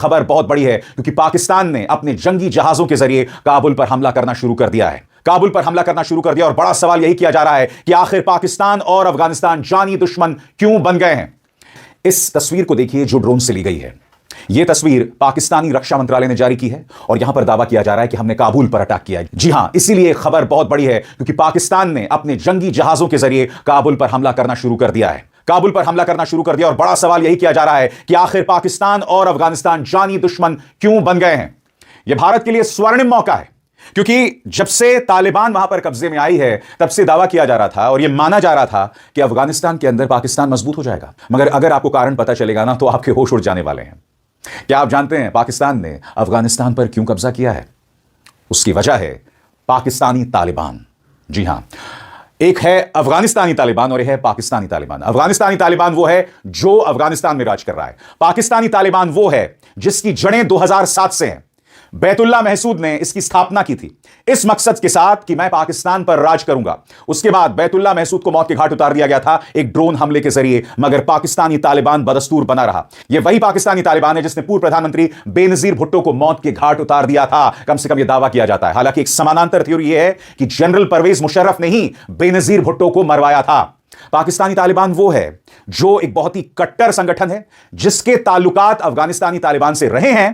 खबर बहुत बड़ी है क्योंकि पाकिस्तान ने अपने जंगी जहाजों के जरिए काबुल पर हमला करना शुरू कर दिया है। काबुल पर हमला करना शुरू कर दिया और बड़ा सवाल यही किया जा रहा है कि आखिर पाकिस्तान और अफगानिस्तान जानी दुश्मन क्यों बन गए हैं। इस तस्वीर को देखिए जो ड्रोन से ली गई है। यह तस्वीर पाकिस्तानी रक्षा मंत्रालय ने जारी की है और यहां पर दावा किया जा रहा है कि हमने काबुल पर अटैक किया है। जी हां, इसीलिए खबर बहुत बड़ी है क्योंकि पाकिस्तान ने अपने जंगी जहाजों के जरिए काबुल पर हमला करना शुरू कर दिया है। काबुल पर हमला करना शुरू कर दिया और बड़ा सवाल यही किया जा रहा है कि आखिर पाकिस्तान और अफगानिस्तान जानी दुश्मन क्यों बन गए हैं। यह भारत के लिए स्वर्णिम मौका है क्योंकि जब से तालिबान वहां पर कब्जे में आई है तब से दावा किया जा रहा था और यह माना जा रहा था कि अफगानिस्तान के अंदर पाकिस्तान मजबूत हो जाएगा। मगर अगर आपको कारण पता चलेगा ना तो आपके होश उड़ जाने वाले हैं। क्या आप जानते हैं पाकिस्तान ने अफगानिस्तान पर क्यों कब्जा किया है? उसकी वजह है पाकिस्तानी तालिबान। जी हां, एक है अफगानिस्तानी तालिबान और एक है पाकिस्तानी तालिबान। अफगानिस्तानी तालिबान वो है जो अफगानिस्तान में राज कर रहा है। पाकिस्तानी तालिबान वो है जिसकी जड़ें 2007 से हैं। बैतुल्ला महसूद ने इसकी स्थापना की थी इस मकसद के साथ कि मैं पाकिस्तान पर राज करूंगा। उसके बाद बैतुल्ला महसूद को मौत के घाट उतार दिया गया था एक ड्रोन हमले के जरिए, मगर पाकिस्तानी तालिबान बदस्तूर बना रहा। यह वही पाकिस्तानी तालिबान है जिसने पूर्व प्रधानमंत्री बेनजीर भुट्टो को मौत के घाट उतार दिया था। कम से कम यह दावा किया जाता है। हालांकि एक समानांतर थ्योरी यह है कि जनरल परवेज मुशर्रफ ने ही बेनजीर भुट्टो को मरवाया था। पाकिस्तानी तालिबान वो है जो एक बहुत ही कट्टर संगठन है जिसके ताल्लुकात अफगानिस्तानी तालिबान से रहे हैं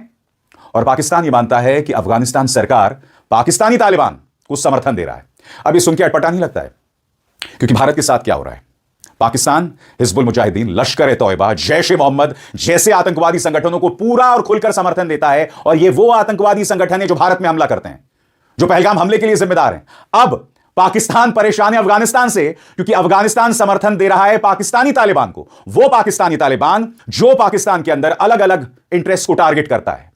और पाकिस्तान यह मानता है कि अफगानिस्तान सरकार पाकिस्तानी तालिबान को समर्थन दे रहा है। अब यह सुनकर अटपटा नहीं लगता है क्योंकि भारत के साथ क्या हो रहा है। पाकिस्तान हिजबुल मुजाहिदीन, लश्कर ए तौयबा, जैश ए मोहम्मद जैसे आतंकवादी संगठनों को पूरा और खुलकर समर्थन देता है और यह वो आतंकवादी संगठन है जो भारत में हमला करते हैं, जो पहलगाम हमले के लिए जिम्मेदार हैं। अब पाकिस्तान परेशान है अफगानिस्तान से क्योंकि अफगानिस्तान समर्थन दे रहा है पाकिस्तानी तालिबान को। वो पाकिस्तानी तालिबान जो पाकिस्तान के अंदर अलग अलग इंटरेस्ट को टारगेट करता है।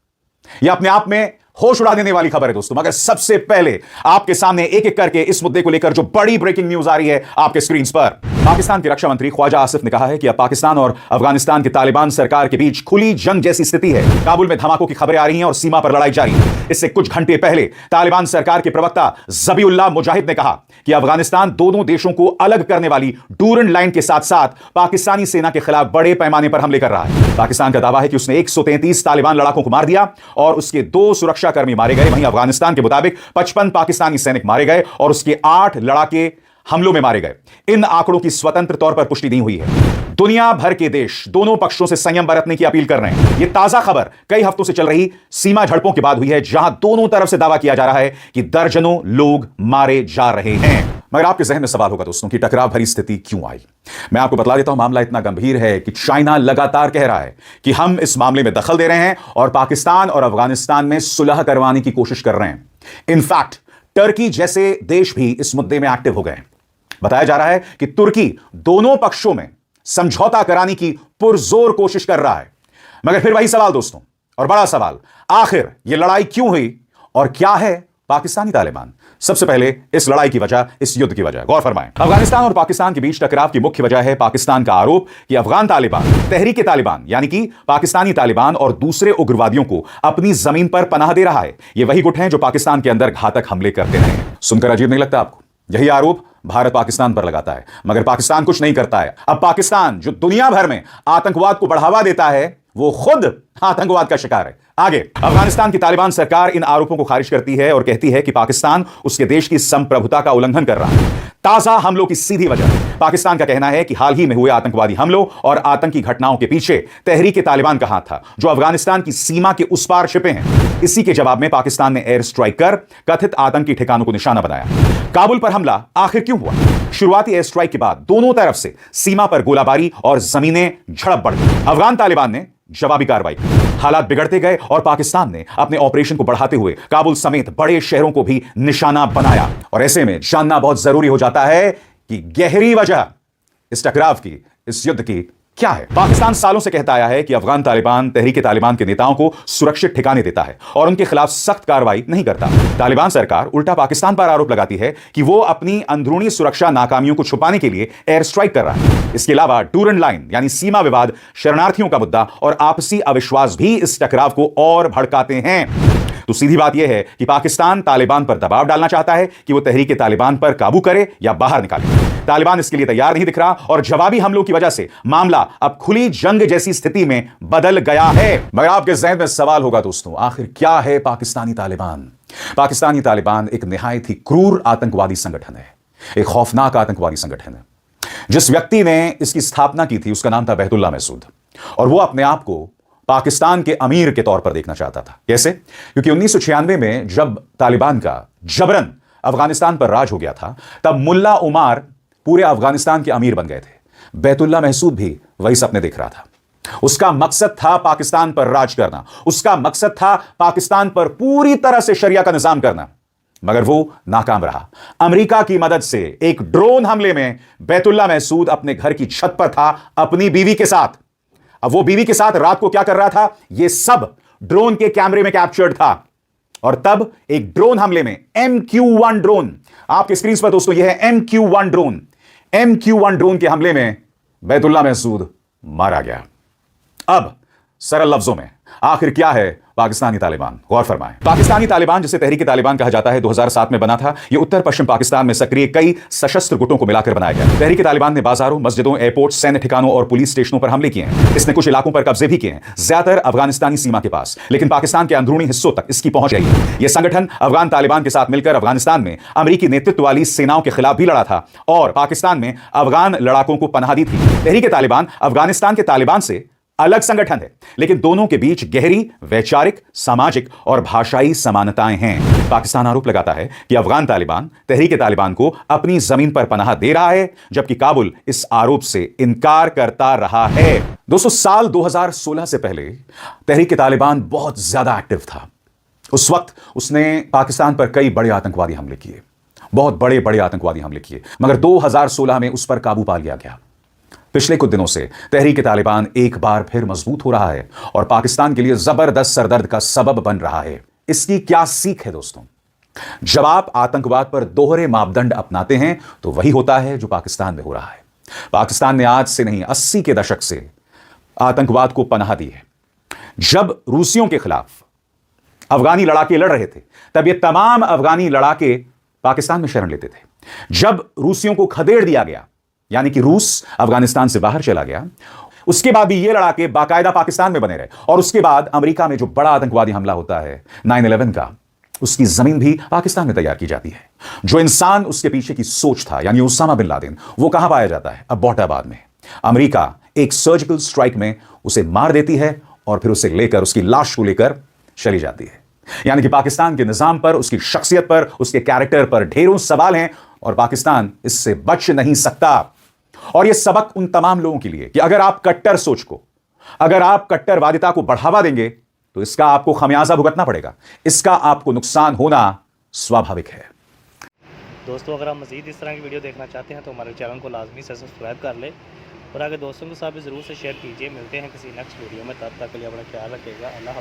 यह अपने आप में होश उड़ा देने वाली खबर है दोस्तों। मगर सबसे पहले आपके सामने एक एक करके इस मुद्दे को लेकर जो बड़ी ब्रेकिंग न्यूज आ रही है आपके स्क्रीन पर। पाकिस्तान के रक्षा मंत्री ख्वाजा आसिफ ने कहा है कि अब पाकिस्तान और अफगानिस्तान की तालिबान सरकार के बीच खुली जंग जैसी स्थिति है। काबुल में धमाकों की खबरें आ रही हैं और सीमा पर लड़ाई जारी है। इससे कुछ घंटे पहले तालिबान सरकार के प्रवक्ता ज़बीउल्लाह मुजाहिद ने कहा कि अफगानिस्तान दोनों देशों को अलग करने वाली डूरन लाइन के साथ साथ पाकिस्तानी सेना के खिलाफ बड़े पैमाने पर हमले कर रहा है। पाकिस्तान का दावा है कि उसने 133 तालिबान लड़ाकों को मार दिया और उसके 2 सुरक्षाकर्मी मारे गए। वहीं अफगानिस्तान के मुताबिक 55 पाकिस्तानी सैनिक मारे गए और उसके 8 लड़ाके हमलों में मारे गए। इन आंकड़ों की स्वतंत्र तौर पर पुष्टि नहीं हुई है। दुनिया भर के देश दोनों पक्षों से संयम बरतने की अपील कर रहे हैं। यह ताजा खबर कई हफ्तों से चल रही सीमा झड़पों के बाद हुई है जहां दोनों तरफ से दावा किया जा रहा है कि दर्जनों लोग मारे जा रहे हैं। मगर आपके जहन में सवाल होगा दोस्तों कि टकराव भरी स्थिति क्यों आई। मैं आपको बतला देता हूं मामला इतना गंभीर है कि चाइना लगातार कह रहा है कि हम इस मामले में दखल दे रहे हैं और पाकिस्तान और अफगानिस्तान में सुलह करवाने की कोशिश कर रहे हैं। इनफैक्ट टर्की जैसे देश भी इस मुद्दे में एक्टिव हो गए हैं। बताया जा रहा है कि तुर्की दोनों पक्षों में समझौता कराने की पुरजोर कोशिश कर रहा है। मगर फिर वही सवाल दोस्तों, और बड़ा सवाल, आखिर यह लड़ाई क्यों हुई और क्या है पाकिस्तानी तालिबान? सबसे पहले इस लड़ाई की वजह, इस युद्ध की वजह गौर फरमाएं। अफगानिस्तान और पाकिस्तान के बीच टकराव की मुख्य वजह है पाकिस्तान का आरोप कि अफगान तालिबान तहरीक तालिबान यानी कि पाकिस्तानी तालिबान और दूसरे उग्रवादियों को अपनी जमीन पर पनाह दे रहा है। ये वही गुट हैं जो पाकिस्तान के अंदर घातक हमले करते रहे हैं। सुनकर अजीब नहीं लगता आपको? यही आरोप भारत पाकिस्तान पर लगाता है मगर पाकिस्तान कुछ नहीं करता है। अब पाकिस्तान जो दुनिया भर में आतंकवाद को बढ़ावा देता है वो खुद आतंकवाद का शिकार है। आगे अफगानिस्तान की तालिबान सरकार इन आरोपों को खारिज करती है और कहती है कि पाकिस्तान उसके देश की संप्रभुता का उल्लंघन कर रहा है। ताजा हमलों की सीधी वजह पाकिस्तान का कहना है कि हाल ही में हुए आतंकवादी हमलों और आतंकी घटनाओं के पीछे तहरीक तालिबान का हाथ था जो अफगानिस्तान की सीमा के उस पार छिपे हैं। इसी के जवाब में पाकिस्तान ने एयर स्ट्राइक कर कथित आतंकी ठिकानों को निशाना बनाया। काबुल पर हमला आखिर क्यों हुआ? शुरुआती एयर स्ट्राइक के बाद दोनों तरफ से सीमा पर गोलाबारी और जमीनें झड़प बढ़ गई। अफगान तालिबान ने जवाबी कार्रवाई की। हालात बिगड़ते गए और पाकिस्तान ने अपने ऑपरेशन को बढ़ाते हुए काबुल समेत बड़े शहरों को भी निशाना बनाया। और ऐसे में जानना बहुत जरूरी हो जाता है कि गहरी वजह इस टकराव की, इस युद्ध की क्या है। पाकिस्तान सालों से कहता आया है कि अफगान तालिबान तहरीक तालिबान के नेताओं को सुरक्षित ठिकाने देता है और उनके खिलाफ सख्त कार्रवाई नहीं करता। तालिबान सरकार उल्टा पाकिस्तान पर आरोप लगाती है कि वो अपनी अंदरूनी सुरक्षा नाकामियों को छुपाने के लिए एयर स्ट्राइक कर रहा है। इसके अलावा डूरन लाइन यानी सीमा विवाद, शरणार्थियों का मुद्दा और आपसी अविश्वास भी इस टकराव को और भड़काते हैं। तो सीधी बात यह है कि पाकिस्तान तालिबान पर दबाव डालना चाहता है कि वो तहरीक तालिबान पर काबू करे या बाहर निकाले। तालिबान इसके लिए तैयार नहीं दिख रहा और जवाबी हमलों की वजह से मामला अब खुली जंग जैसी स्थिति में बदल गया है। मगर आपके ज़हन में सवाल होगा दोस्तों, आखिर क्या है पाकिस्तानी तालिबान? पाकिस्तानी तालिबान एक निहायत ही क्रूर आतंकवादी संगठन है, एक खौफनाक आतंकवादी संगठन है। जिस व्यक्ति ने इसकी स्थापना की थी उसका नाम था बहतुल्लाह महसूद, और वो अपने आप को पाकिस्तान के अमीर के तौर पर देखना चाहता था। कैसे? क्योंकि 1996 में जब तालिबान का जबरन अफगानिस्तान पर राज हो गया था, तब मुल्ला उमार पूरे अफगानिस्तान के अमीर बन गए थे। बहतुल्लाह महसूद भी वही सपने देख रहा था। उसका मकसद था पाकिस्तान पर राज करना, उसका मकसद था पाकिस्तान पर पूरी तरह से शरिया का निजाम करना, मगर वो नाकाम रहा। अमेरिका की मदद से एक ड्रोन हमले में बहतुल्लाह महसूद अपने घर की छत पर था अपनी बीवी के साथ। अब वो बीवी के साथ रात को क्या कर रहा था, यह सब ड्रोन के कैमरे में कैप्चर्ड था। और तब एक ड्रोन हमले में MQ-1 ड्रोन, आपके स्क्रीन पर दोस्तों यह है MQ-1 ड्रोन, MQ-1 ड्रोन के हमले में बहतुल्लाह महसूद मारा गया। अब सरल लफ्जों में आखिर क्या है पाकिस्तानी तालिबान? गौर फरमाएं। पाकिस्तानी तालिबान, जिसे तहरीक तालिबान कहा जाता है, 2007 में बना था। यह उत्तर पश्चिम पाकिस्तान में सक्रिय कई सशस्त्र गुटों को मिलाकर बनाया गया। तहरीक तालिबान ने बाजारों, मस्जिदों, एयरपोर्ट, सैन्य ठिकानों और पुलिस स्टेशनों पर हमले किए हैं। इसने कुछ इलाकों पर कब्जे भी किए हैं, ज्यादातर अफगानिस्तानी सीमा के पास, लेकिन पाकिस्तान के अंदरूनी हिस्सों तक इसकी पहुंच गई है। यह संगठन अफगान तालिबान के साथ मिलकर अफगानिस्तान में अमेरिकी नेतृत्व वाली सेनाओं के खिलाफ भी लड़ा था और पाकिस्तान में अफगान लड़ाकों को पनाह दी थी। तहरीक तालिबान अफगानिस्तान के तालिबान से अलग संगठन है, लेकिन दोनों के बीच गहरी वैचारिक, सामाजिक और भाषाई समानताएं हैं। पाकिस्तान आरोप लगाता है कि अफगान तालिबान तहरीक तालिबान को अपनी जमीन पर पनाह दे रहा है, जबकि काबुल इस आरोप से इनकार करता रहा है। दोस्तों, साल 2016 से पहले तहरीक तालिबान बहुत ज्यादा एक्टिव था। उस वक्त उसने पाकिस्तान पर कई बड़े आतंकवादी हमले किए, बहुत बड़े बड़े आतंकवादी हमले किए, मगर 2016 में उस पर काबू पा लिया गया। पिछले कुछ दिनों से तहरीक तालिबान एक बार फिर मजबूत हो रहा है और पाकिस्तान के लिए जबरदस्त सरदर्द का सबब बन रहा है। इसकी क्या सीख है दोस्तों? जब आप आतंकवाद पर दोहरे मापदंड अपनाते हैं तो वही होता है जो पाकिस्तान में हो रहा है। पाकिस्तान ने आज से नहीं, 80 के दशक से आतंकवाद को पनाह दी है। जब रूसियों के खिलाफ अफगानी लड़ाके लड़ रहे थे, तब ये तमाम अफगानी लड़ाके पाकिस्तान में शरण लेते थे। जब रूसियों को खदेड़ दिया गया, यानी कि रूस अफगानिस्तान से बाहर चला गया, उसके बाद भी ये लड़ाके बाकायदा पाकिस्तान में बने रहे। और उसके बाद अमेरिका में जो बड़ा आतंकवादी हमला होता है 9/11 का, उसकी जमीन भी पाकिस्तान में तैयार की जाती है। जो इंसान उसके पीछे की सोच था, यानी उसामा बिन लादेन, वो कहां पाया जाता है? अब्बोटाबाद में। अमेरिका एक सर्जिकल स्ट्राइक में उसे मार देती है और फिर उसे लेकर, उसकी लाश को लेकर चली जाती है। यानी कि पाकिस्तान के निजाम पर, उसकी शख्सियत पर, उसके कैरेक्टर पर ढेरों सवाल हैं और पाकिस्तान इससे बच नहीं सकता। और यह सबक उन तमाम लोगों के लिए कि अगर आप कट्टर सोच को, अगर आप कट्टरवादिता को बढ़ावा देंगे तो इसका आपको खमियाजा भुगतना पड़ेगा, इसका आपको नुकसान होना स्वाभाविक है। दोस्तों, अगर आप मज़ीद इस तरह की वीडियो देखना चाहते हैं तो हमारे चैनल को लाजमी से सब्सक्राइब कर लें और आगे दोस्तों के साथ भी ज़रूर से शेयर कीजिए। मिलते हैं किसी नेक्स्ट वीडियो में, तब तक के लिए अपना ख्याल रखिएगा। अल्लाह हाफ़िज़।